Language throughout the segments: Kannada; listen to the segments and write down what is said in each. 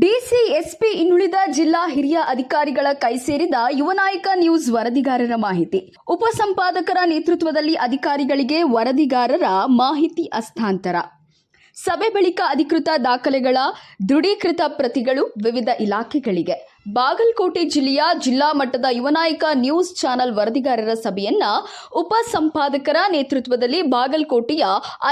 ಡಿಸಿಎಸ್ಪಿ ಇನ್ನುಳಿದ ಜಿಲ್ಲಾ ಹಿರಿಯ ಅಧಿಕಾರಿಗಳ ಕೈ ಸೇರಿದ ಯುವನಾಯಕ ನ್ಯೂಸ್ ವರದಿಗಾರರ ಮಾಹಿತಿ. ಉಪಸಂಪಾದಕರ ನೇತೃತ್ವದಲ್ಲಿ ಅಧಿಕಾರಿಗಳಿಗೆ ವರದಿಗಾರರ ಮಾಹಿತಿ ಹಸ್ತಾಂತರ. ಸಭೆ ಬಳಿಕ ಅಧಿಕೃತ ದಾಖಲೆಗಳ ದೃಢೀಕೃತ ಪ್ರತಿಗಳು ವಿವಿಧ ಇಲಾಖೆಗಳಿಗೆ. ಬಾಗಲಕೋಟೆ ಜಿಲ್ಲೆಯ ಜಿಲ್ಲಾ ಮಟ್ಟದ ಯುವನಾಯಕ ನ್ಯೂಸ್ ಚಾನೆಲ್ ವರದಿಗಾರರ ಸಭೆಯನ್ನ ಉಪಸಂಪಾದಕರ ನೇತೃತ್ವದಲ್ಲಿ ಬಾಗಲಕೋಟೆಯ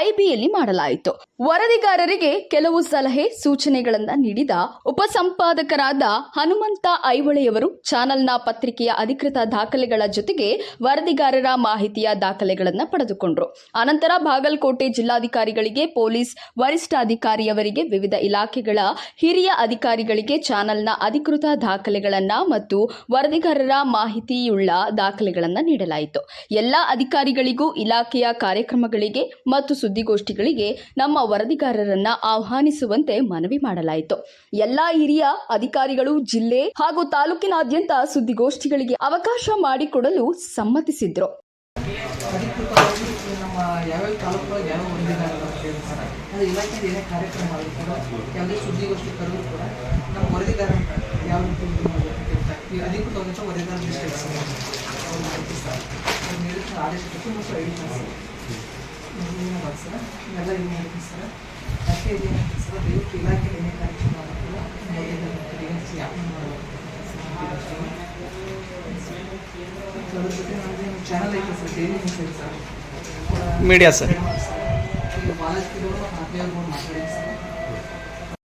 ಐಬಿಯಲ್ಲಿ ಮಾಡಲಾಯಿತು. ವರದಿಗಾರರಿಗೆ ಕೆಲವು ಸಲಹೆ ಸೂಚನೆಗಳನ್ನು ನೀಡಿದ ಉಪಸಂಪಾದಕರಾದ ಹನುಮಂತ ಐಹೊಳೆಯವರು ಚಾನೆಲ್ನ ಪತ್ರಿಕೆಯ ಅಧಿಕೃತ ದಾಖಲೆಗಳ ಜೊತೆಗೆ ವರದಿಗಾರರ ಮಾಹಿತಿಯ ದಾಖಲೆಗಳನ್ನು ಪಡೆದುಕೊಂಡರು. ಅನಂತರ ಬಾಗಲಕೋಟೆ ಜಿಲ್ಲಾಧಿಕಾರಿಗಳಿಗೆ, ಪೊಲೀಸ್ ವರಿಷ್ಠಾಧಿಕಾರಿಯವರಿಗೆ, ವಿವಿಧ ಇಲಾಖೆಗಳ ಹಿರಿಯ ಅಧಿಕಾರಿಗಳಿಗೆ ಚಾನೆಲ್ನ ಅಧಿಕೃತ ದಾಖಲೆಗಳನ್ನು ಮತ್ತು ವರದಿಗಾರರ ಮಾಹಿತಿಯುಳ್ಳ ದಾಖಲೆಗಳನ್ನು ನೀಡಲಾಯಿತು. ಎಲ್ಲ ಅಧಿಕಾರಿಗಳಿಗೂ ಇಲಾಖೆಯ ಕಾರ್ಯಕ್ರಮಗಳಿಗೆ ಮತ್ತು ಸುದ್ದಿಗೋಷ್ಠಿಗಳಿಗೆ ನಮ್ಮ ವರದಿಗಾರರನ್ನ ಆಹ್ವಾನಿಸುವಂತೆ ಮನವಿ ಮಾಡಲಾಯಿತು. ಎಲ್ಲ ಹಿರಿಯ ಅಧಿಕಾರಿಗಳು ಜಿಲ್ಲೆ ಹಾಗೂ ತಾಲೂಕಿನಾದ್ಯಂತ ಸುದ್ದಿಗೋಷ್ಠಿಗಳಿಗೆ ಅವಕಾಶ ಮಾಡಿಕೊಡಲು ಸಮ್ಮತಿಸಿದ್ರು. ಅಧಿಕೃತವಾಗಿ ನಮ್ಮ ಯಾವ್ಯಾವ ತಾಲೂಕುಗಳಿಗೆ ಯಾವ ವರದಿಗಾರರು ಕೇಳ್ತಾರೆ, ಅದು ಇಲಾಖೆಯಿಂದ ಏನೇ ಕಾರ್ಯಕ್ರಮ ಆಗಿರ್ತಾರೋ, ಯಾವುದೇ ಸುದ್ದಿಗೋಷ್ಠಿ ಕರೆದು ಕೂಡ ನಮ್ಮ ವರದಿಗಾರ ಯಾವ ರೀತಿ ಈ ಅಧಿಕೃತವಾದಂಥ ವರದಿಗಾರ ಅವ್ರು ಮಾಡ್ತಿರ್ತಾರೆ. ಅವ್ರು ನೀಡಿದ ಆದೇಶಕ್ಕೆ ಮತ್ತು ಐಡಿ ಸರ್ ಸರ್ ಇವೆಲ್ಲ ಏನು ಹೇಳ್ತೀವಿ ಸರ್. ಯಾಕೆ ಇದು ಏನಂತ ಸರ್, ದಯವಿಟ್ಟು ಇಲಾಖೆಯಲ್ಲಿ ಏನೇ ಕಾರ್ಯಕ್ರಮ ಆಗಿಲ್ಲ ವರದಿಗಾರ ಯಾಕೆ ಮಾಡಬೇಕು ಅದ್ರ ಜೊತೆ ನಮ್ಮದು ಚಾನಲ್ ಐತೆ ಸರ್, ಡೈಲಿ ನ್ಯೂಸ್ ಐತೆ ಸರ್, ಮೀಡಿಯಾ ಸರ್. ಈಗ ಭಾಳಷ್ಟು ಮತ್ತು ಮಾತಾಡಿದ್ರು ಸರ್.